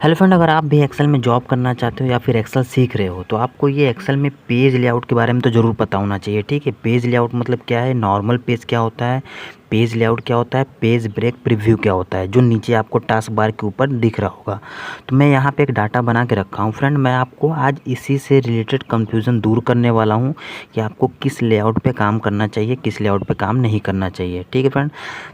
Hello friend, अगर आप भी एक्सेल में जॉब करना चाहते हो या फिर एक्सेल सीख रहे हो तो आपको ये एक्सेल में पेज लेआउट के बारे में तो ज़रूर पता होना चाहिए। ठीक है, पेज लेआउट मतलब क्या है, नॉर्मल पेज क्या होता है, पेज लेआउट क्या होता है, पेज ब्रेक प्रीव्यू क्या होता है, जो नीचे आपको टास्क बार के ऊपर दिख रहा होगा। तो मैं यहाँ पे एक डाटा बना के रखा हूँ फ्रेंड। मैं आपको आज इसी से रिलेटेड कंफ्यूजन दूर करने वाला हूँ कि आपको किस लेआउट पे काम करना चाहिए, किस लेआउट पे काम नहीं करना चाहिए। ठीक है फ्रेंड,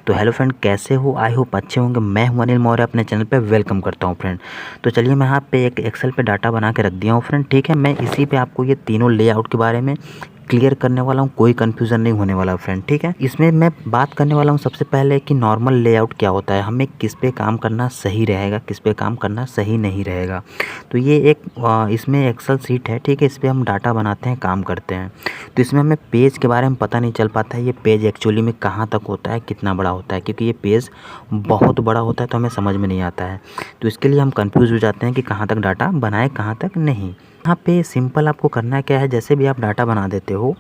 तो हेलो फ्रेंड, कैसे हो? आई होप अच्छे होंगे। मैं हूँ अनिल मौर्य, अपने चैनल पे वेलकम करता हूँ फ्रेंड। तो चलिए, मैं यहाँ पे एक एक्सेल पे डाटा बना के रख दिया हूँ फ्रेंड। ठीक है, मैं इसी पे आपको ये तीनों लेआउट के बारे में क्लियर करने वाला हूँ, कोई कन्फ्यूज़न नहीं होने वाला फ्रेंड। ठीक है, इसमें मैं बात करने वाला हूँ सबसे पहले कि नॉर्मल लेआउट क्या होता है, हमें किस पे काम करना सही रहेगा, किस पे काम करना सही नहीं रहेगा। तो ये एक इसमें एक्सेल सीट है। ठीक है, इस पर हम डाटा बनाते हैं, काम करते हैं। तो इसमें हमें पेज के बारे में पता नहीं चल पाता है, ये पेज एक्चुअली में कहाँ तक होता है, कितना बड़ा होता है, क्योंकि ये पेज बहुत बड़ा होता है तो हमें समझ में नहीं आता है। तो इसके लिए हम कंफ्यूज हो जाते हैं कि कहाँ तक डाटा बनाए, कहाँ तक नहीं। यहाँ पे सिंपल आपको करना क्या है, जैसे भी आप डाटा बना देते हो,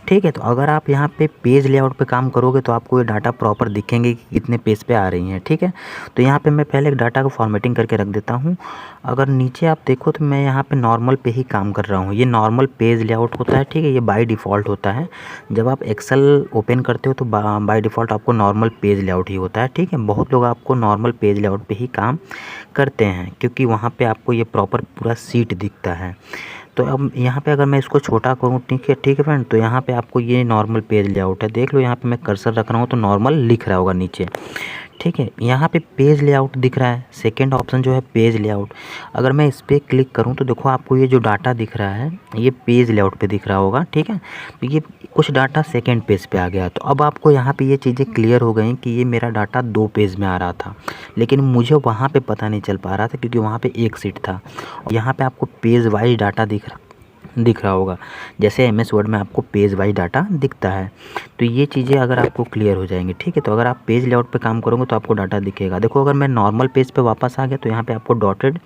ठीक है, तो अगर आप यहाँ पे पेज लेआउट पे काम करोगे तो आपको ये डाटा प्रॉपर दिखेंगे कि कितने पेज पे आ रही हैं। ठीक है, तो यहाँ पे मैं पहले एक डाटा को फॉर्मेटिंग करके रख देता हूँ। अगर नीचे आप देखो तो मैं यहाँ पे नॉर्मल पे ही काम कर रहा हूँ। ये नॉर्मल पेज लेआउट होता है। ठीक है, ये बाय डिफ़ॉल्ट होता है। जब आप एक्सेल ओपन करते हो तो बाय डिफ़ॉल्ट आपको नॉर्मल पेज लेआउट ही होता है। ठीक है, बहुत लोग आपको नॉर्मल पेज लेआउट पे ही काम करते हैं क्योंकि वहाँ पे आपको ये प्रॉपर पूरा सीट दिखता है। तो अब यहाँ पे अगर मैं इसको छोटा करूँ, ठीक है फ्रेंड, तो यहाँ पे आपको ये नॉर्मल पेज लेआउट है। देख लो, यहाँ पे मैं कर्सर रख रहा हूँ तो नॉर्मल लिख रहा होगा नीचे। ठीक है, यहाँ पे पेज लेआउट दिख रहा है, सेकंड ऑप्शन जो है पेज लेआउट। अगर मैं इस पर क्लिक करूँ तो देखो, आपको ये जो डाटा दिख रहा है ये पेज लेआउट पे दिख रहा होगा। ठीक है, तो ये कुछ डाटा सेकंड पेज पे आ गया। तो अब आपको यहाँ पे ये चीज़ें क्लियर हो गई कि ये मेरा डाटा 2 पेज में आ रहा था, लेकिन मुझे वहाँ पे पता नहीं चल पा रहा था क्योंकि वहाँ पे एक सीट था। यहाँ पे आपको पेज वाइज डाटा दिख रहा होगा, जैसे एमएस वर्ड में आपको पेज वाइज डाटा दिखता है। तो ये चीज़ें अगर आपको क्लियर हो जाएंगी, ठीक है, तो अगर आप पेज लेआउट पे काम करोगे तो आपको डाटा दिखेगा। देखो, अगर मैं नॉर्मल पेज पे वापस आ गया तो यहाँ पे आपको डॉटेड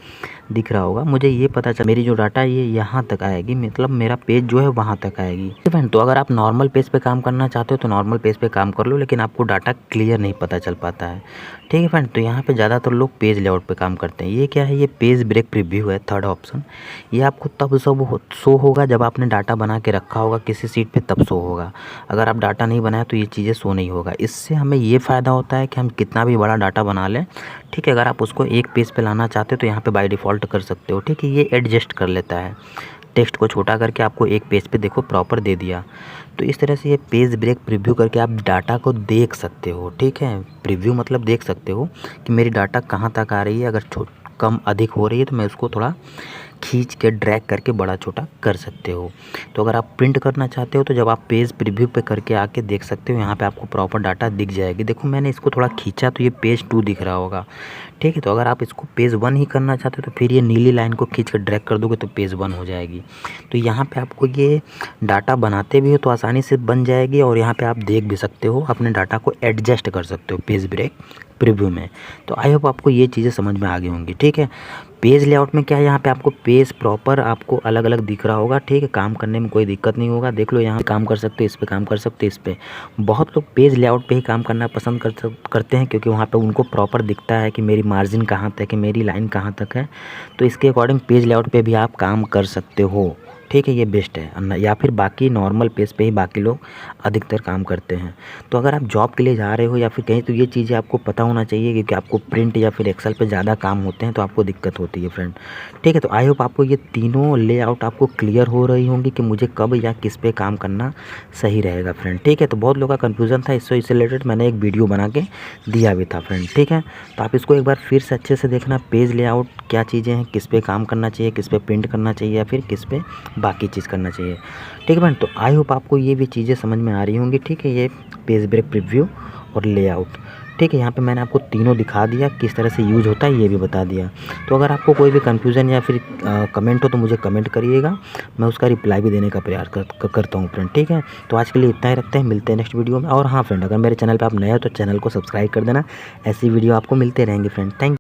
दिख रहा होगा। मुझे ये पता चल मेरी जो डाटा ये यहाँ तक आएगी, मतलब मेरा पेज जो है वहाँ तक आएगी। फ्रेंड, तो अगर आप नॉर्मल पेज पे काम करना चाहते हो तो नॉर्मल पेज पे काम कर लो, लेकिन आपको डाटा क्लियर नहीं पता चल पाता है। ठीक है फ्रेंड, तो यहाँ पे ज़्यादातर लोग पेज लेआउट पे काम करते हैं। ये क्या है, ये पेज ब्रेक प्रीव्यू है, थर्ड ऑप्शन। ये आपको तब शो होगा जब आपने डाटा बना के रखा होगा किसी सीट पे, तब शो होगा। अगर आप डाटा नहीं बनाए तो ये चीज़ें शो नहीं होगा। इससे हमें ये फ़ायदा होता है कि हम कितना भी बड़ा डाटा बना लें, ठीक है, अगर आप उसको एक पेज पे लाना चाहते हो तो यहाँ पे बाय डिफ़ॉल्ट कर सकते हो। ठीक है, ये एडजस्ट कर लेता है, टेक्स्ट को छोटा करके आपको एक पेज पे देखो प्रॉपर दे दिया। तो इस तरह से ये पेज ब्रेक प्रीव्यू करके आप डाटा को देख सकते हो। ठीक है, प्रीव्यू मतलब देख सकते हो कि मेरी डाटा कहाँ तक आ रही है। अगर कम अधिक हो रही है तो मैं उसको थोड़ा खींच के ड्रैग करके बड़ा छोटा कर सकते हो। तो अगर आप प्रिंट करना चाहते हो तो जब आप पेज प्रीव्यू पे करके आके देख सकते हो, यहाँ पे आपको प्रॉपर डाटा दिख जाएगी। देखो, मैंने इसको थोड़ा खींचा तो ये पेज 2 दिख रहा होगा। ठीक है, तो अगर आप इसको पेज 1 ही करना चाहते हो तो फिर ये नीली लाइन को खींच कर ड्रैग कर दोगे तो पेज 1 हो जाएगी। तो यहाँ पे आपको ये डाटा बनाते भी हो तो आसानी से बन जाएगी, और यहाँ पे आप देख भी सकते हो, अपने डाटा को एडजस्ट कर सकते हो पेज ब्रेक प्रीव्यू में। तो आई होप आपको ये चीज़ें समझ में आ गई होंगी। ठीक है, पेज लेआउट में क्या है, यहाँ पे आपको पेज प्रॉपर आपको अलग अलग दिख रहा होगा। ठीक है, काम करने में कोई दिक्कत नहीं होगा। देख लो, यहाँ काम कर सकते हो, इस पे काम कर सकते हो, इस पे। बहुत लोग पेज लेआउट पे ही काम करना पसंद करते हैं क्योंकि वहाँ पे उनको प्रॉपर दिखता है कि मेरी मार्जिन कहाँ तक है, मेरी लाइन कहाँ तक है। तो इसके अकॉर्डिंग पेज लेआउट पे भी आप काम कर सकते हो। ठीक है, ये बेस्ट है। या फिर बाकी नॉर्मल पेज पे ही बाकी लोग अधिकतर काम करते हैं। तो अगर आप जॉब के लिए जा रहे हो या फिर कहीं, तो ये चीज़ें आपको पता होना चाहिए क्योंकि आपको प्रिंट या फिर एक्सेल पे ज़्यादा काम होते हैं तो आपको दिक्कत होती है फ्रेंड। ठीक है, तो आई होप आपको ये तीनों लेआउट आपको क्लियर हो रही होंगी कि मुझे कब या किस पे काम करना सही रहेगा फ्रेंड। ठीक है, तो बहुत लोगों का कन्फ्यूज़न था, इससे रिलेटेड मैंने एक वीडियो बना के दिया भी था फ्रेंड। ठीक है, तो आप इसको एक बार फिर से अच्छे से देखना, पेज लेआउट क्या चीज़ें हैं, किस पे काम करना चाहिए, किस पे प्रिंट करना चाहिए या फिर किस पे बाकी चीज़ करना चाहिए। ठीक है फ्रेंड, तो आई होप आपको ये भी चीज़ें समझ में आ रही होंगी। ठीक है, ये पेज ब्रेक प्रीव्यू और लेआउट। ठीक है, यहाँ पे मैंने आपको तीनों दिखा दिया, किस तरह से यूज होता है ये भी बता दिया। तो अगर आपको कोई भी कन्फ्यूज़न या फिर कमेंट हो तो मुझे कमेंट करिएगा, मैं उसका रिप्लाई भी देने का प्रयास करता हूँ फ्रेंड। ठीक है, तो आज के लिए इतना ही रखते हैं, मिलते हैं नेक्स्ट वीडियो में। और हाँ फ्रेंड, अगर मेरे चैनल पर आप नए हो तो चैनल को सब्सक्राइब कर देना, ऐसी वीडियो आपको मिलते रहेंगे फ्रेंड। थैंक